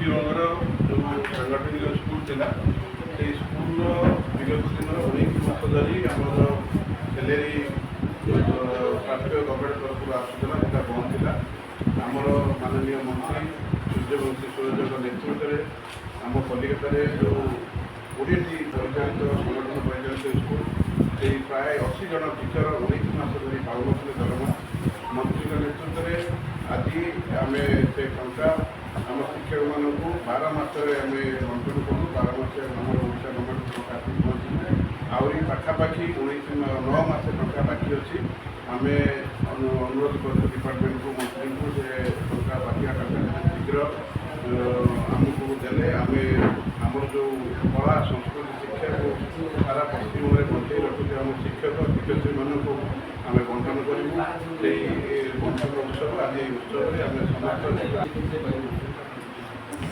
ପଶ୍ଚିମବଙ୍ଗର ଯେଉଁ ସାଂଗଠନିକ ସ୍କୁଲ ଥିଲା ସେଇ ସ୍କୁଲର ବିଗତ ଦିନର 19 ମାସ ଧରି ଆମର ସ୍ୟାଲେରୀ ପ୍ରାପ୍ୟ ଗଭର୍ଣ୍ଣମେଣ୍ଟ ତରଫରୁ ଆସୁଥିଲା ସେଇଟା ବନ୍ଦ ଥିଲା। ଆମର ମାନନୀୟ ମନ୍ତ୍ରୀ ସୂର୍ଯ୍ୟବଂଶୀ ସୁରଜଙ୍କ ନେତୃତ୍ୱରେ ଆମ କଲିକତାରେ ଯେଉଁ 20ଟି ପରିଚାଳିତ ସଂଗଠନ ପରିଚାଳିତ ସ୍କୁଲ ସେଇ ପ୍ରାୟ 80 ଜଣ ଟିଚର 19 ମାସ ଧରି ପାଉନଥିଲେ ଦରମା। ମନ୍ତ୍ରୀଙ୍କ ନେତୃତ୍ୱରେ ଆଜି ଆମେ ସେ ଟଙ୍କା ଆମ ଶିକ୍ଷକମାନଙ୍କୁ 12 ମାସରେ ଆମେ ବଣ୍ଟନ କଲୁ। 12 ମାସରେ ଆମର ଓଡ଼ିଶା ଗଭର୍ଣ୍ଣମେଣ୍ଟ ଟଙ୍କା ଆସି ପହଞ୍ଚିଲେ। ଆହୁରି ପାଖାପାଖି 9 ମାସ ଟଙ୍କା ବାକି ଅଛି। ଆମେ ଅନୁରୋଧ କରୁଛୁ ଡିପାର୍ଟମେଣ୍ଟକୁ ମନ୍ତ୍ରୀଙ୍କୁ ଯେ ଟଙ୍କା ବାକିଆ ଟଙ୍କା ଶୀଘ୍ର ଆମକୁ ଦେଲେ ଆମେ ଆମର ଯେଉଁ କଳା ସଂସ୍କୃତି ଶିକ୍ଷାକୁ ସାରା ପଶ୍ଚିମବଙ୍ଗରେ ବଞ୍ଚେଇ ରଖୁଛୁ ଆମ ଶିକ୍ଷକ ଶିକ୍ଷୟିତ୍ରୀମାନଙ୍କୁ ଆମେ ବଣ୍ଟନ କରିବୁ। ସେଇ ବଣ୍ଟନ ଉତ୍ସବ ଆଜି ଏହି ଉତ୍ସବରେ ଆମେ ସମସ୍ତ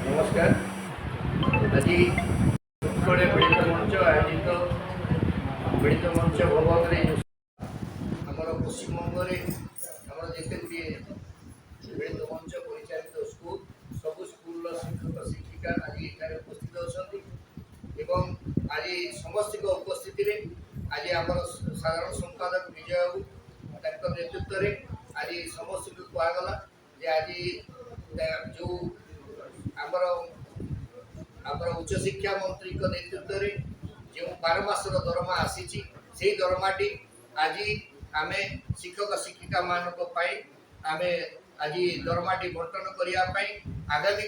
नमस्कार। आज मिलित मंच आयोजित मिलित मंच भवन आमर पश्चिमबंग जिते गुड़े मिलित मंच परिचालित स्कूल सबू स्कूल शिक्षक शिक्षिका आज ये उपस्थित अच्छा आज समस्त उपस्थित आज आम साधारण संपादक विजय बाबू नेतृत्व में आज समस्त कहगला आज जो आमर उच्च शिक्षा मंत्री नेतृत्व में जो 12 मासर दरमा आसी से दरमाटी आज आम शिक्षक शिक्षिका मानक आम आज दरमाटी बंटन करने आगामी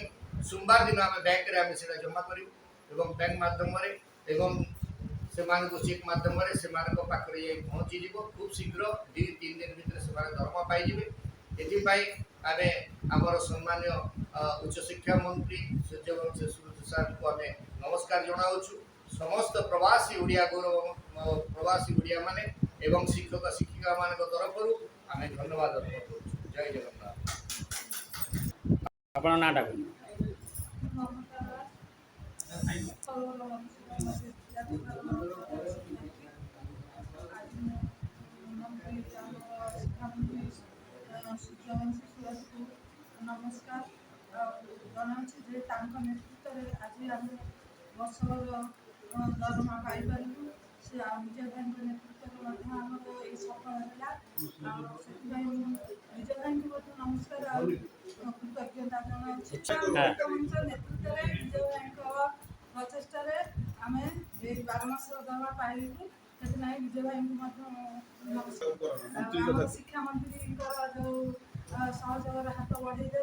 सोमवार दिन आम बैंक से जमा करूँ बैंक मध्यम से चेक मध्यम से पाखे पहुँची खूब शीघ्र 2-3 दिन भर से दरमा पाइबे। ये आमर सम्मान्य उच्च शिक्षा मंत्री सूर्यवंशी सार को आम नमस्कार जनावु। समस्त प्रवासी ओडिया गौरव प्रवासी ओडिया माने एवं शिक्षक शिक्षिका मान तरफ आम धन्यवाद अर्पण करूँ। जय जगन्नाथ। आपन नाटा सूर्यवंशी सूरज को नमस्कार जनावि नेतृत्व में आज आम वर्षर दरमा पाई से विजय भाई नेतृत्व में सफल है। विजय भाई को नमस्कार कृतज्ञता जनावि नेतृत्व में विजय भाई प्रचेषा आम 12 मास दरमा पाइलु से विजय भाई को नमस्कार। शिक्षा मंत्री जो सहयोग हाथ बढ़े से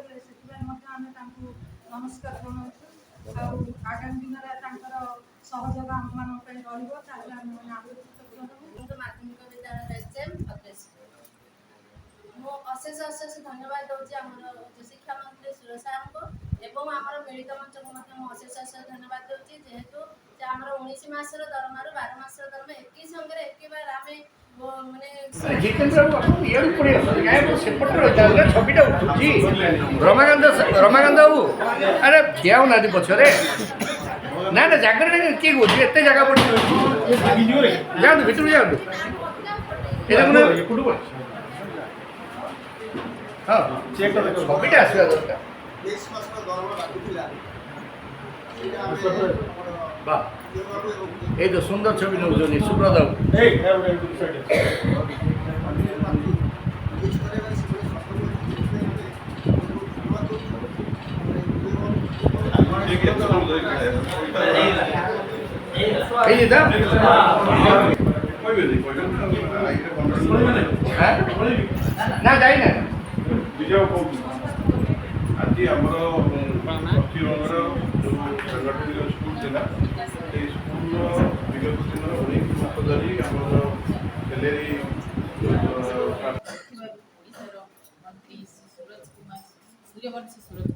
नमस्कार जनावु। आगामी दिन में सहयोग आम मान माध्यमिक विद्यालय अशेष अशेष धन्यवाद दूसरी आम उच्च शिक्षा मंत्री सुरेश सार को एवं आम मिलित मंच को अशेष अशेष धन्यवाद दूसरी जेहेतु आम 19 मासर दरमा 12 मासर दरमा एक संगे एक बार आम माने छविटा उठुची रमाकांत बाबू अरे जाऊ ना पछरे ना ना जगह किए कौन एत जगह पड़ी जाऊँ भितर जाऊँ हाँ छविटा आसवा दरकार वाह ये तो सुंदर छवि नौ सुब्रत ना जाए ना आज आमर पश्चिमबंगर जो सांगठनिक स्कूल था से स्कूल विगत दिन 19 मास धरी आमर स्यालेरी मंत्री सूरज कुमार सूर्यवंशी सूरज